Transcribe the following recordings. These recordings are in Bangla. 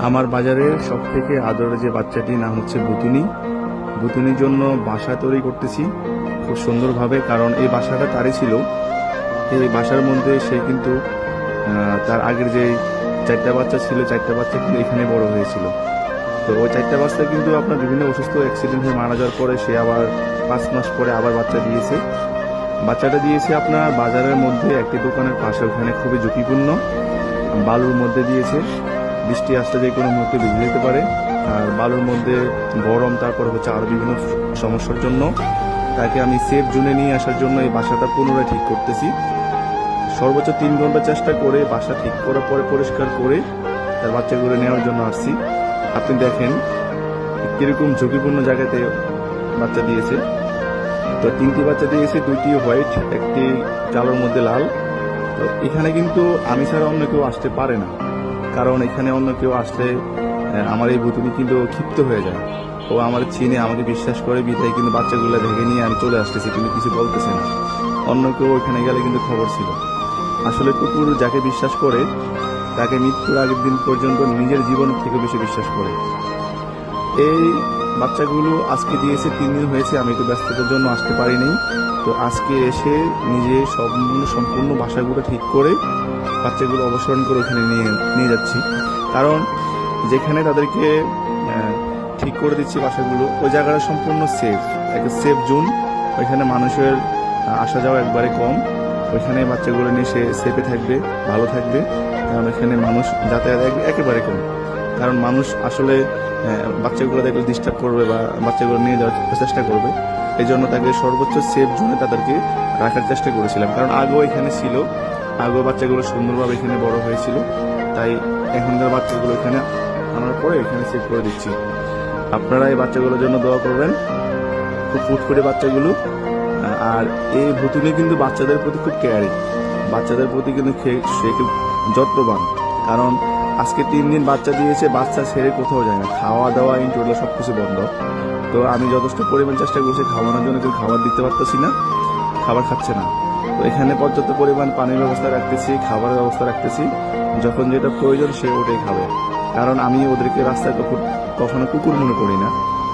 আমার বাজারের সব থেকে আদরের যে বাচ্চাটির নাম হচ্ছে বুতুনি। বুতুনির জন্য বাসা তৈরি করতেছি খুব সুন্দরভাবে, কারণ এই বাসাটা তারই ছিল। এই বাসার মধ্যে সে কিন্তু তার আগের যে 4টা বাচ্চা ছিল, 4টা বাচ্চা কিন্তু এখানে বড় হয়েছিল। তো ওই 4টা বাচ্চা কিন্তু আপনার বিভিন্ন অসুস্থ অ্যাক্সিডেন্ট হয়ে মারা যাওয়ার পরে সে আবার 5 মাস পরে আবার বাচ্চা দিয়েছে। বাচ্চাটা দিয়েছে আপনার বাজারের মধ্যে একটি দোকানের পাশে, ওখানে খুবই ঝুঁকিপূর্ণ, বালুর মধ্যে দিয়েছে। বৃষ্টি আসলে যে কোনো মুহূর্তে ভিজে যেতে পারে, আর বালুর মধ্যে গরম, তারপর হচ্ছে আরও বিভিন্ন সমস্যার জন্য তাকে আমি সেফ জোনে নিয়ে আসার জন্য এই বাসাটা পুনরায় ঠিক করতেছি। সর্বোচ্চ 3 ঘন্টা চেষ্টা করে বাসা ঠিক করার পরে পরিষ্কার করে তার বাচ্চাগুলো নেওয়ার জন্য আসছি। আপনি দেখেন কিরকম ঝুঁকিপূর্ণ জায়গাতে বাচ্চা দিয়েছে। তো 3টি বাচ্চা দিয়েছে, 2টি হোয়াইট, একটি কালোর মধ্যে লাল। তো এখানে কিন্তু আমি ছাড়া অন্য কেউ আসতে পারে না, কারণ এখানে অন্য কেউ আসলে আমার এই বুতুনি কিন্তু ক্ষিপ্ত হয়ে যায়। ও আমার চিনে, আমাকে বিশ্বাস করে, বিধায় কিন্তু বাচ্চাগুলো ভেঙে নিয়ে আমি চলে আসতেছি, কিন্তু কিছু বলতেছে না। অন্য কেউ ওইখানে গেলে কিন্তু খবর ছিল। আসলে কুকুর যাকে বিশ্বাস করে তাকে মৃত্যুর আগের দিন পর্যন্ত নিজের জীবন থেকে বেশি বিশ্বাস করে। এই বাচ্চাগুলো আজকে দিয়েছে, 3 দিন হয়েছে, আমি তো ব্যস্ততার জন্য আসতে পারিনি। তো আজকে এসে নিজে সম্পূর্ণ বাসাগুলো ঠিক করে বাচ্চাগুলো অবসরণ করে ওখানে নিয়ে যাচ্ছি। কারণ যেখানে তাদেরকে ঠিক করে দিচ্ছি বাসাগুলো, ওই জায়গাটা সম্পূর্ণ সেফ, একটা সেফ জোন। ওইখানে মানুষের আসা যাওয়া একবারে কম। ওইখানে বাচ্চাগুলো নিয়ে সে সেফে থাকবে, ভালো থাকবে, কারণ এখানে মানুষ যাতায়াত একেবারে কম। কারণ মানুষ আসলে বাচ্চাগুলো দেখলে ডিস্টার্ব করবে বা বাচ্চাগুলো নিয়ে যাওয়ার চেষ্টা করবে। এই জন্য তাকে সর্বোচ্চ সেফ জোনে তাদেরকে রাখার চেষ্টা করেছিলাম। কারণ আগেও এখানে ছিল, আগেও বাচ্চাগুলো সুন্দরভাবে এখানে বড় হয়েছিল, তাই এখনকার বাচ্চাগুলো এখানে আনার পরে এখানে সেভ করে দিচ্ছি। আপনারা এই বাচ্চাগুলোর জন্য দোয়া করবেন, খুব ফুটফুটে বাচ্চাগুলো। আর এই ভুতুনি কিন্তু বাচ্চাদের প্রতি খুব কেয়ারিং, বাচ্চাদের প্রতি কিন্তু সে খুব যত্নবান। কারণ আজকে 3 দিন বাচ্চা দিয়েছে, বাচ্চা ছেড়ে কোথাও যায় না, খাওয়া দাওয়া ইনটোটাল সব কিছু বন্ধ। তো আমি যথেষ্ট পরিমাণ চেষ্টা করছি খাওয়ানোর জন্য, কিন্তু খাবার দিতে পারতেছি না, খাবার খাচ্ছে না। তো এখানে পর্যাপ্ত পরিমাণ পানির ব্যবস্থা রাখতেছি, খাবারের ব্যবস্থা রাখতেছি, যখন যেটা প্রয়োজন সে ওটাই খাবে। কারণ আমি ওদেরকে রাস্তায় কখনো কুকুর মনে করি না,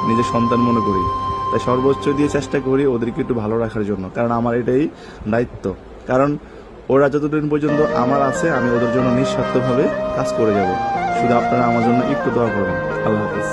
নিজের সন্তান মনে করি। তাই সর্বোচ্চ দিয়ে চেষ্টা করি ওদেরকে একটু ভালো রাখার জন্য, কারণ আমার এটাই দায়িত্ব। কারণ ওরা যতদিন পর্যন্ত আমার আছে, আমি ওদের জন্য নিঃস্বার্থভাবে কাজ করে যাব। শুধু আপনারা আমার জন্য একটু দোয়া করবেন। আল্লাহ হাফিজ।